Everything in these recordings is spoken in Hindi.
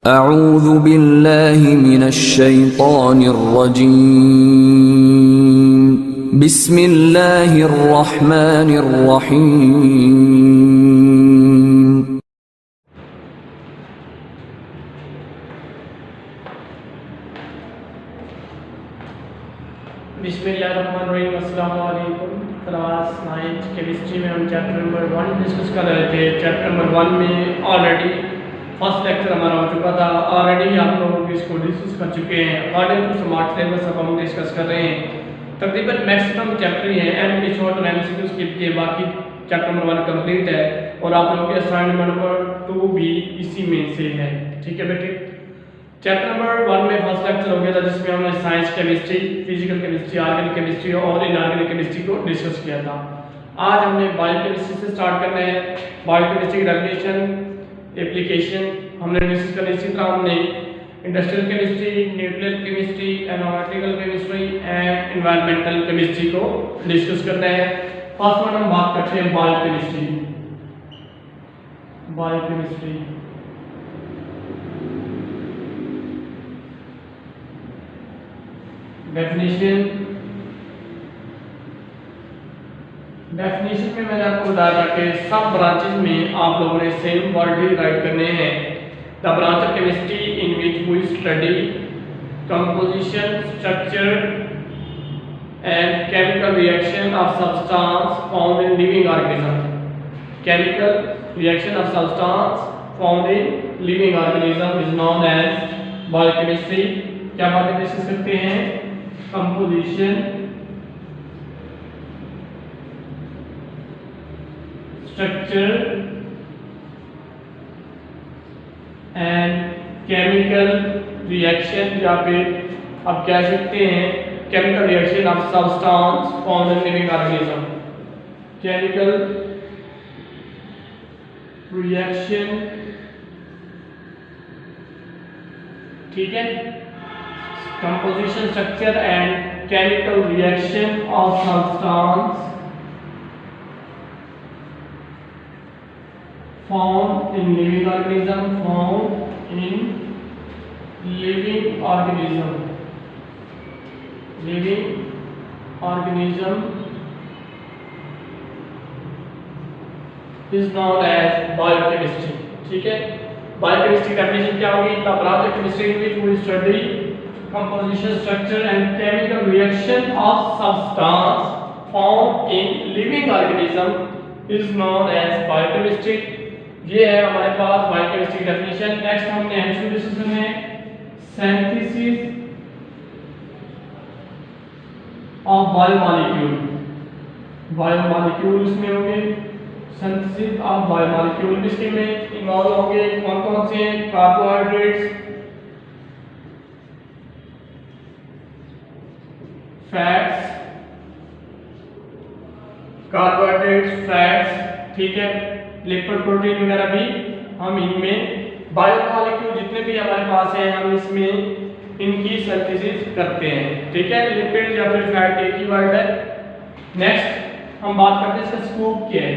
अऊज़ु बिल्लाहि मिनश्शैतानिर्रजीम बिस्मिल्लाहिर्रहमानिर्रहीम। बिस्मिल्लाहिर्रहमानिर्रहीम। अस्सलाम वालेकुम। क्लास 9 केमिस्ट्री में हम चैप्टर नंबर 1 डिस्कस कर रहे थे। चैप्टर नंबर 1 में ऑलरेडी फर्स्ट लेक्चर हमारा हो चुका था। ऑलरेडी आप लोग इसको डिस्कस कर चुके हैं। अकॉर्डिंग टू स्मार्ट सिलेबस अब हम डिस्कस कर रहे हैं। तकरीबन मैक्सिमम चैप्टर ही है, एम के शॉर्ट और एमसीक्यू स्किप के, बाकी चैप्टर नंबर 1 कंप्लीट है और आप लोगों के असाइनमेंट नंबर 2 भी इसी में से है। ठीक है बेटे, चैप्टर नंबर 1 में फर्स्ट लेक्चर हो गया था जिसमें हमने science, chemistry, physical chemistry, organic chemistry और इनऑर्गेनिक केमिस्ट्री को डिस्कस किया था। आज हमने बायोकेमिस्ट्री से स्टार्ट करना है। बायोकेमिस्ट्री की डेफिनेशन, एप्लीकेशन हमने डिस्कस करनी। इसी तरह हमने industrial chemistry, nuclear chemistry, analytical chemistry and environmental chemistry को डिस्कस करना है। फर्स्ट वन हम बात करते हैं बायोकेमिस्ट्री। बायोकेमिस्ट्री डेफिनेशन में मैंने आपको बताया कि सब ब्रांचेस में आप लोगों ने सेम वर्ड ही राइट करने हैं। The branch of chemistry in which we study composition, structure and chemical reaction of substance found in living organism. Chemical reaction of substance found in living organism is known as biochemistry. क्या बातें डिस्कस करते हैं? Composition, structure and chemical reaction, या फिर आप कह सकते हैं chemical reaction of substance found in living organism. Chemical reaction, ठीक है, composition, structure and chemical reaction of substance found in living organism, living organism is known as biochemistry। ठीक है, बायोकेमिस्ट्री डेफिनेशन क्या होगी? The branch of chemistry in which we study composition, structure and chemical reaction of substance found in living organism is known as biochemistry। ये है हमारे पास बायोकेमिस्ट्री डेफिनेशन। नेक्स्ट हमने एमसीक्यू डिस्कशन में सिंथेसिस ऑफ बायोमॉलिक्यूल, बायोमॉलिक्यूल्स में होंगे सिंथेसिस ऑफ बायोमॉलिक्यूल। इसके में इन्वॉल्व होंगे कौन कौन से? कार्बोहाइड्रेट्स, फैट्स, कार्बोहाइड्रेट्स, फैट्स, ठीक है, लिपिड, प्रोटीन वगैरह भी हम इनमें बायोमॉलिक्यूल जितने भी हमारे पास हैं हम इसमें इनकी सिंथेसिस करते हैं। ठीक है, लिपिड या फिर फैट एक ही वर्ड है। नेक्स्ट हम बात करते हैं इसका स्कोप क्या है।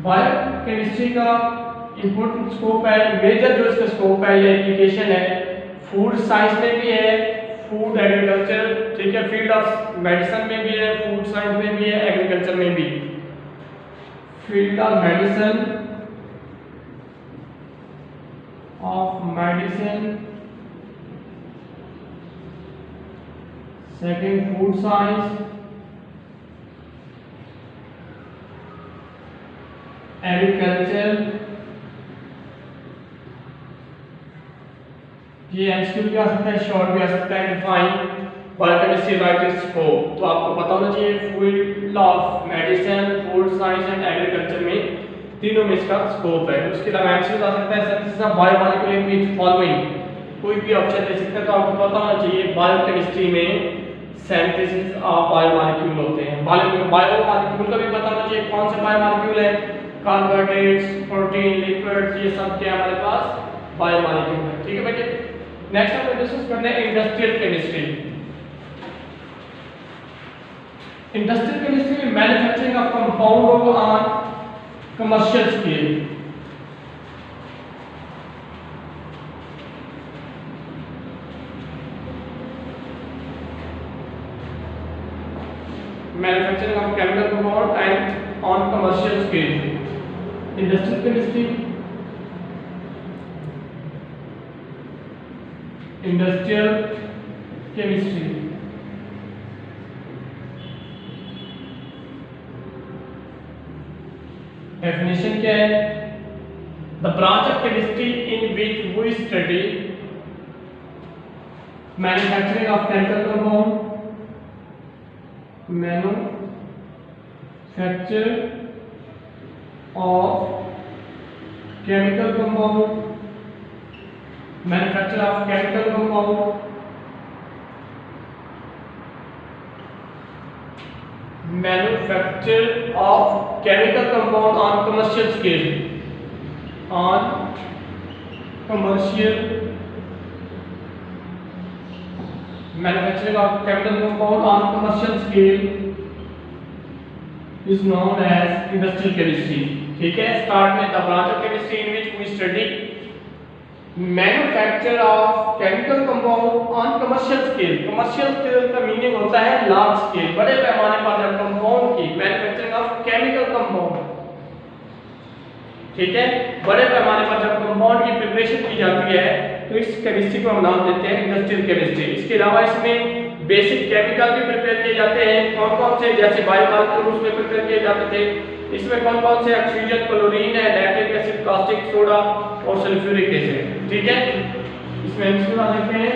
बायोकेमिस्ट्री का इंपॉर्टेंट स्कोप है, मेजर जो इसका स्कोप है या एप्लीकेशन है, फूड साइंस में भी है, फूड एग्रीकल्चर, ठीक है, फील्ड ऑफ मेडिसिन में भी है, फूड साइंस में भी है, एग्रीकल्चर में भी। Field of medicine, second food science, agriculture. ये एमसीक्यू भी आ सकता है, शॉर्ट भी आ सकता है। Define biochemistry right it's scope, तो आपको पता होना चाहिए field of medicine, food science and agriculture में तीनों में इसका स्कोप है। उसके अलावा एमसीक्यू आ सकता है synthesis of biomolecule in which following, कोई भी ऑप्शन दे सकता है। तो आपको पता होना चाहिए बायोकेमिस्ट्री में सिंथेसिस ऑफ बायोमॉलिक्यूल होते हैं। बायोमॉलिक्यूल का भी पता होना चाहिए कौन से बायोमॉलिक्यूल है, कार्बोहाइड्रेट्स, प्रोटीन, लिपिड्स, ये सब क्या हमारे पास बायोमॉलिक्यूल है। ठीक है बेटे, नेक्स्ट हम डिस्कस करते हैं इंडस्ट्रियल केमिस्ट्री। इंडस्ट्रियल केमिस्ट्री में manufacturing of compound on commercial scale. manufacturing of chemical compound and on commercial scale. Industrial chemistry, industrial chemistry. Definition क्या है? The branch of chemistry in which we study manufacturing of chemical compound, manufacture of chemical compound, manufacture of chemical compound, manufacture of chemical compound on commercial scale, on commercial manufacturing of chemical compound on commercial scale is known as industrial chemistry. ठीक है, स्टार्ट में the branch of chemistry in which we study manufacture of chemical compound on commercial scale. Commercial scale का मीनिंग होता है लार्ज स्केल, बड़े पैमाने पर जब कंपाउंड की मैन्युफैक्चरिंग ऑफ केमिकल कंपाउंड, ठीक है, बड़े पैमाने पर जब कंपाउंड की प्रिपरेशन की जाती है तो इस केमिस्ट्री को हम नाम देते हैं इंडस्ट्रियल केमिस्ट्री. इसके अलावा इसमें बेसिक केमिकल भी प्रिपेयर किए जाते हैं. कौन कौन से? जैसे बायोमॉलिक्यूल्स में प्रिपेयर किए जाते थे. इसमें कौन कौन से? ऑक्सीजन, क्लोरीन है, लैक्टिक एसिड, कास्टिक सोडा और सल्फ्यूरिक एसिड. ठीक है, इसमें हम इसके बाद देखते हैं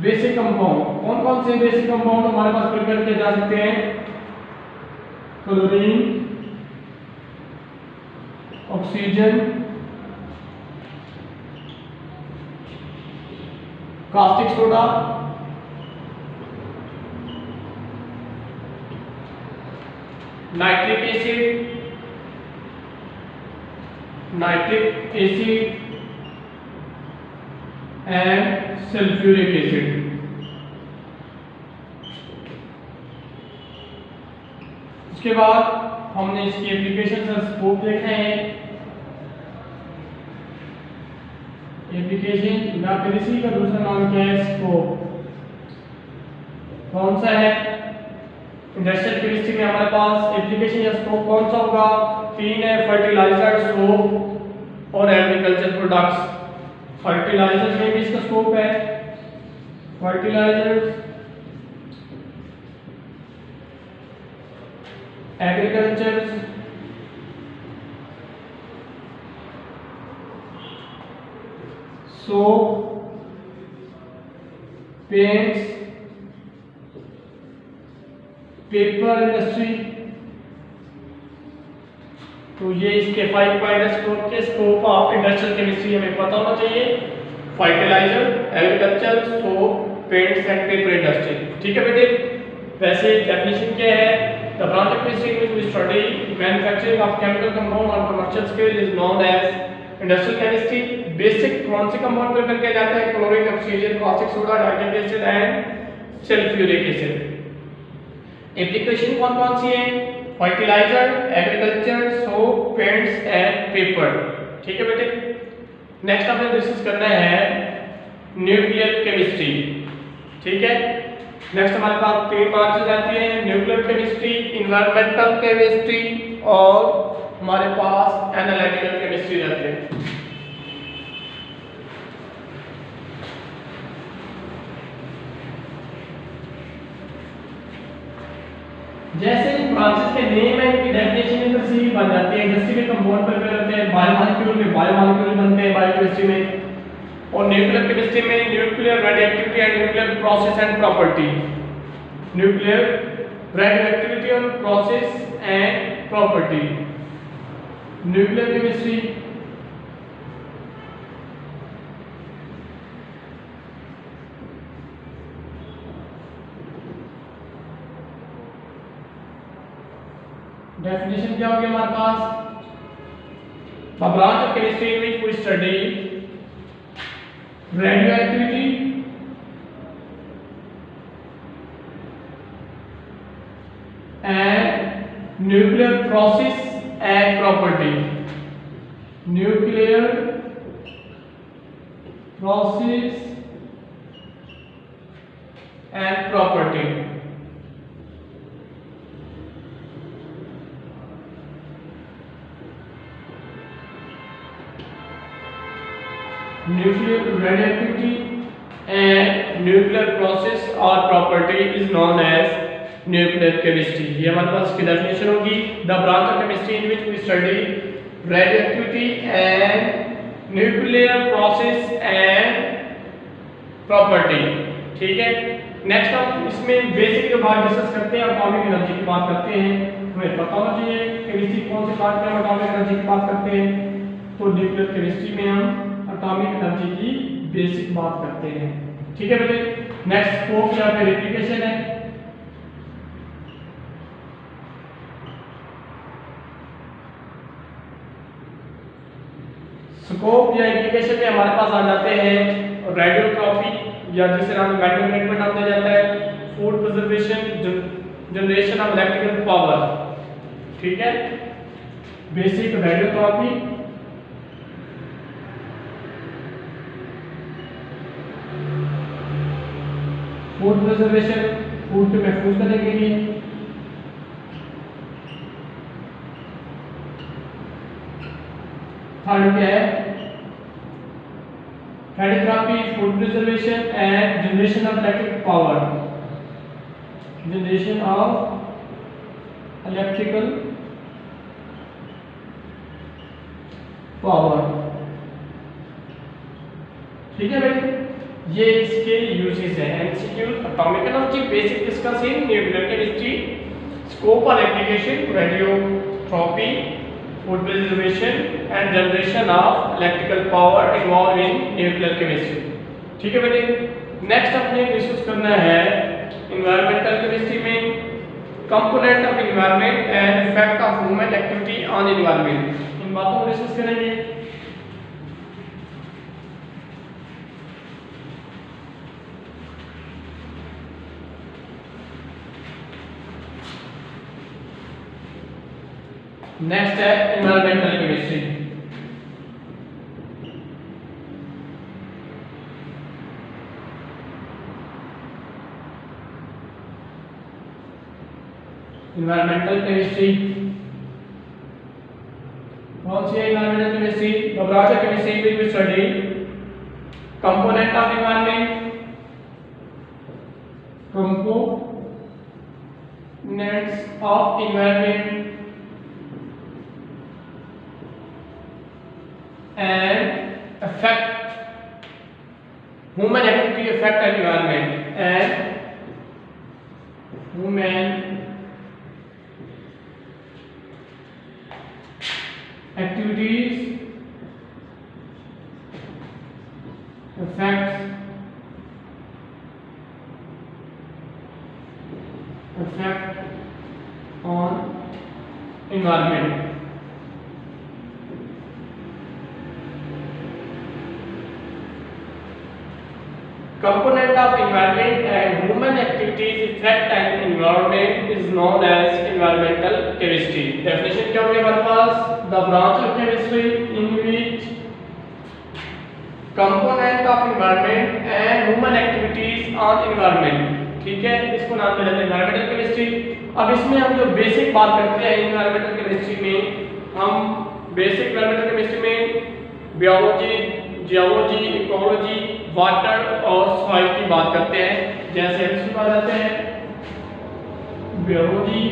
बेसिक कंपाउंड. कौन कौन से बेसिक कंपाउंड हमारे पास प्रिपेयर किए जा सकते हैं? Chlorine, oxygen, caustic soda, nitric acid and sulphuric acid. उसके बाद हमने इसकी एप्लीकेशन और स्कोप देखे हैं. एप्लीकेशन या फिर इसी का दूसरा नाम क्या है? स्कोप. कौन सा है? इंडस्ट्रियल केमिस्ट्री में हमारे पास एप्लीकेशन या स्कोप कौन सा होगा? 3 है, फर्टिलाइजर, सोप और एग्रीकल्चर प्रोडक्ट्स. फर्टिलाइजर में भी इसका स्कोप है. Fertilizers, agriculture, soap, paints, paper industry. तो ये इसके 5 पॉइंट स्कोप के स्कोप ऑफ इंडस्ट्रियल केमिस्ट्री हमें पता होना चाहिए. Fertilizer, agriculture, soap, paints and paper industry. ठीक है बेटे. वैसे डेफिनेशन क्या है? The branch of chemistry in which we study manufacturing of chemical compound on commercial scale is known as industrial chemistry. Basic कौन से कंपाउंड प्रिपेयर किए जाते हैं? Chlorine, oxygen, caustic soda, nitric acid and sulphuric acid. Application कौन कौन सी है? Fertilizer, agriculture, soap, paints and paper. ठीक है बेटे. नेक्स्ट हमने डिस्कस करना है न्यूक्लियर केमिस्ट्री. ठीक है, नेक्स्ट हमारे पास 3 ब्रांचेस आती हैं: न्यूक्लियर केमिस्ट्री, इन्वायरमेंटल केमिस्ट्री और हमारे पास एनालिटिकल केमिस्ट्री रहती है. जैसे इन ब्रांचेस के नेम है, इनकी डेफिनेशन इधर से ही बन जाती है. इंडस्ट्री में कंपाउंड प्रिपेयर होते हैं, बायोमॉलिक्यूल में बायोमॉलिक्यूल बनते हैं बायोकेमिस्ट्री में, और न्यूक्लियर केमिस्ट्री में nuclear radioactivity and nuclear process and property. Nuclear radioactivity और process and property. Nuclear chemistry definition क्या होगी हमारे पास? The branch of chemistry in which we study radioactivity and nuclear process and property. Nuclear process and property. nuclear radioactivity and nuclear process or property is known as nuclear chemistry। ये हमारे पास इसकी डेफिनेशन होगी, the branch of chemistry in which we study radioactivity and nuclear process and property। ठीक है, नेक्स्ट हम इसमें बेसिक जो बात डिस्कस करते हैं, एटॉमिक एनर्जी की बात करते हैं। हमें पता होना चाहिए केमिस्ट्री कौन से पार्ट में एटॉमिक एनर्जी की बात करते हैं, तो न्यूक्लियर केमिस्ट्री में हम एटॉमिक एनर्जी की बेसिक बात करते हैं। ठीक है बेटे, नेक्स्ट स्कोप या फिर एप्लीकेशन है। स्कोप या एप्लीकेशन में हमारे पास आ जाते हैं रेडियोट्रॉपी या जिसे हम मैग्नेटिक में नाम दिया जाता है, food preservation, generation of electrical power. ठीक है, basic radiotherapy, food preservation, food को महफूज करने के लिए, थर्ड क्या है radiotherapy, food preservation and generation of electric power, generation of electrical power. ठीक है भाई, ये इसके यूजेस हैं। MCQ, atomic energy basic discuss in nuclear chemistry, scope और application radiotherapy, food preservation and generation of electrical power involve in nuclear chemistry. ठीक है बेटे, नेक्स्ट अपने डिस्कस करना है एनवायरमेंटल केमिस्ट्री में component of environment and effect of human activity on environment. इन बातों को डिस्कस करेंगे। नेक्स्ट है एनवायरमेंटल केमिस्ट्री। एनवायरमेंटल केमिस्ट्री कौन सी है? Environmental chemistry the branch of chemistry which we study component of environment, components of environment and affect human activity affect environment and human activities affect on environment। Component of environment and human activities effect on environment is known as environmental chemistry। Definition क्या होगी हमारे पास? The branch of chemistry in which component of environment and human activities on environment। ठीक है, इसको नाम दे देते हैं environmental chemistry। अब इसमें हम जो बेसिक बात करते हैं environmental chemistry में, हम बेसिक environmental chemistry में biology, जियोलॉजी, इकोलॉजी, वाटर और सॉइल की बात करते हैं। जैसे हम इसमें आ जाते हैं बियोलॉजी,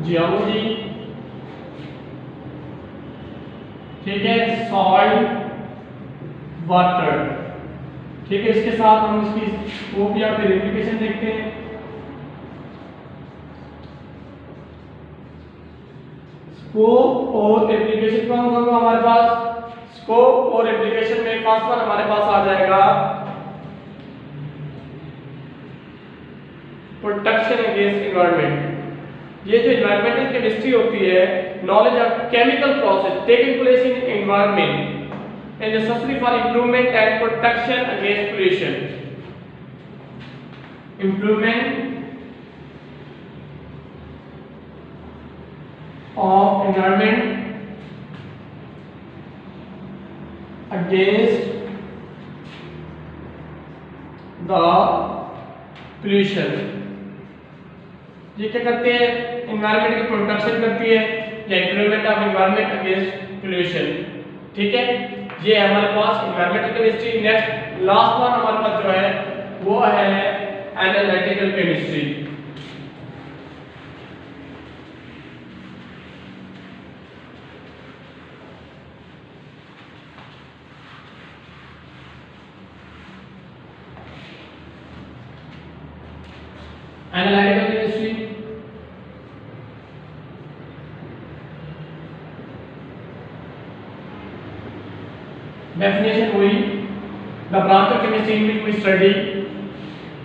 जियोलॉजी, ठीक है, सॉइल, वाटर। ठीक है, इसके साथ हम इसकी स्कोप या फिर एप्लीकेशन देखते हैं। स्कोप और एप्लीकेशन कौन सा होगा हमारे पास? स्कोप और एप्लीकेशन में फर्स्ट वन हमारे पास आ जाएगा प्रोटेक्शन अगेंस्ट एनवायरनमेंट। ये जो एनवायरमेंटल केमिस्ट्री होती है, knowledge of chemical process taking place in environment and necessary for improvement and protection against pollution. Improvement of environment against the pollution। ये क्या करते हैं? एनवायरनमेंट की प्रोटेक्शन करती है या improvement of environment against pollution. ठीक है, ये है हमारे पास environmental chemistry. Next last one हमारे पास जो है वो है analytical chemistry. Analytical chemistry definition हुई the branch of chemistry in which we study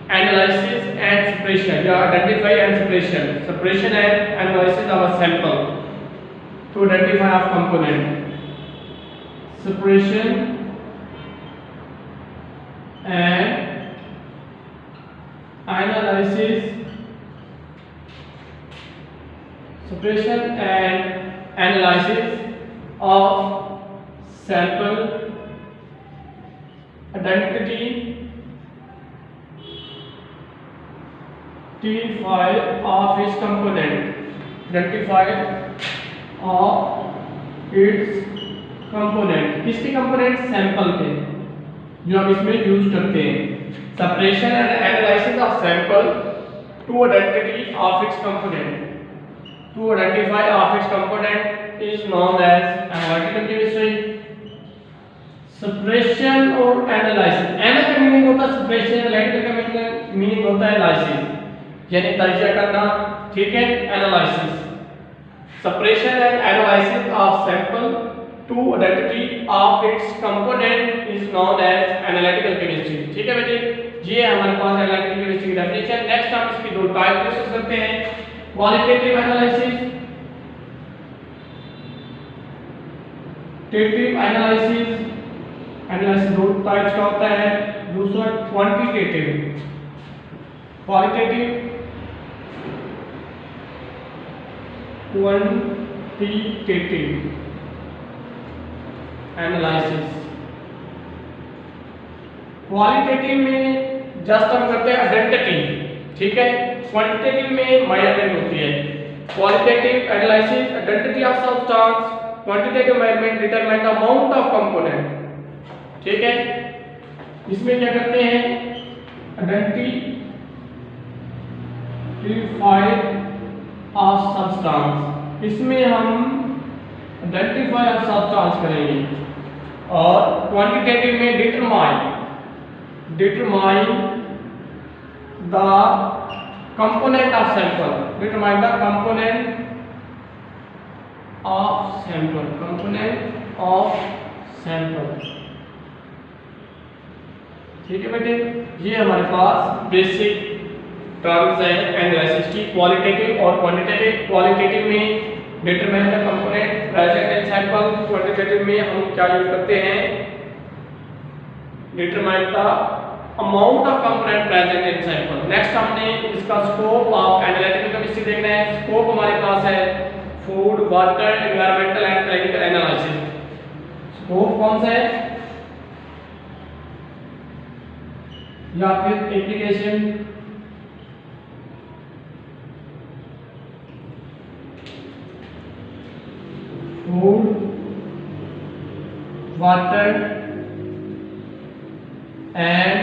analysis and separation या identify and separation and analysis of a sample to identify of component, separation and analysis of sample, identity of its component, किसके कंपोनेंट? सैंपल के, जो हम इसमें यूज करते हैं। Separation and analysis of sample to identity of its component, to identify of its component is known as analytical chemistry. Separation और एनालिसिस, एना का मीनिंग होता है सेपरेशन, एनालिटिकल का मीनिंग होता है एनालिसिस यानी तज्जिया करना, ठीक है। Analysis, separation and analysis of sample to identity of its component is known as analytical chemistry, ठीक है बेटे। ये हमारे पास एनालिटिकल केमिस्ट्री की डेफिनेशन। नेक्स्ट हम इसकी दो टाइप डिस्कस करते हैं, क्वालिटेटिव एनालिसिस, टेटिव एनालिसिस। एनालिसिस दो टाइप्स का होता है, दूसरा क्वांटिटेटिव। Qualitative analysis. क्वालिटेटिव में जस्ट हम करते हैं आइडेंटिटी, ठीक है। क्वांटिटेटिव में मेजरमेंट होती है। Qualitative analysis identity of substance, quantitative measurement determine the amount of component, ठीक है। इसमें क्या करते हैं? आइडेंटिफाई ऑफ सब्सटेंस, इसमें हम आइडेंटिफाई ऑफ सब्सटेंस करेंगे। और क्वांटिटेटिव में determine the component of sample, determine the component of sample, ठीक है बेटे। ये हमारे पास बेसिक टर्म्स हैं एनालिसिस की, क्वालिटेटिव और क्वांटिटेटिव। क्वालिटेटिव में determine the component present in sample, quantitative में हम क्या यूज करते हैं? Determine the amount of component present in sample. Next हमने इसका स्कोप ऑफ एनालिटिकल केमिस्ट्री देखना है। स्कोप हमारे पास है food, water, environmental and clinical analysis. Scope कौन सा है? या फिर application, food, water and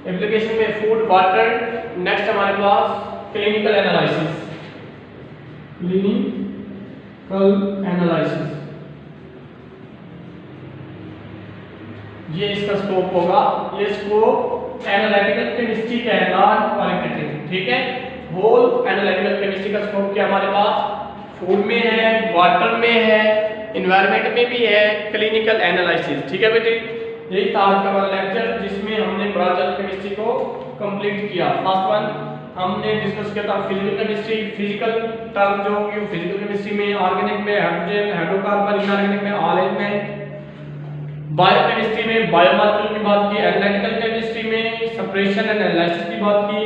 application में फूड, वाटर। नेक्स्ट हमारे पास क्लिनिकल एनालिसिस, ये इसका स्कोप होगा। ये स्कोप एनालिटिकल केमिस्ट्री का है, नॉन क्वालिटेटिव, ठीक है। होल एनालिटिकल केमिस्ट्री का स्कोप क्या हमारे पास? फूड में है, वाटर में है, एनवायरनमेंट में भी है, क्लिनिकल एनालिसिस, ठीक है बेटे। यही था आज का हमारा लेक्चर, जिसमें हमने ब्रांच ऑफ केमिस्ट्री को कंप्लीट किया। फर्स्ट वन हमने डिस्कस किया था फिजिकल केमिस्ट्री। फिजिकल टर्म जो होगी फिजिकल केमिस्ट्री में ऑर्गेनिक में हाइड्रोजन, हाइड्रोकार्बन, इनऑर्गेनिक में ऑल एलिमेंट। बायोकेमिस्ट्री में बायोमॉलिक्यूल की बात की, एनालिटिकल केमिस्ट्री में सेपरेशन एंड एनालिसिस की बात की,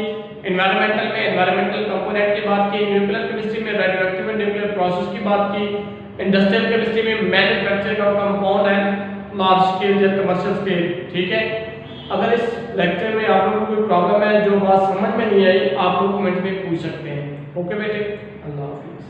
एनवायरमेंटल में एनवायरमेंटल कंपोनेंट की बात की, न्यूक्लियर केमिस्ट्री में रेडियोएक्टिव एंड न्यूक्लियर प्रोसेस की बात की, इंडस्ट्रियल केमिस्ट्री में manufacturing of compound and large scale या कमर्शियल स्केल, ठीक है। अगर इस लेक्चर में आप लोगों को कोई प्रॉब्लम है, जो बात समझ में नहीं आई, आप लोग कमेंट में पूछ सकते हैं। ओके बेटे, अल्लाह हाफिज़।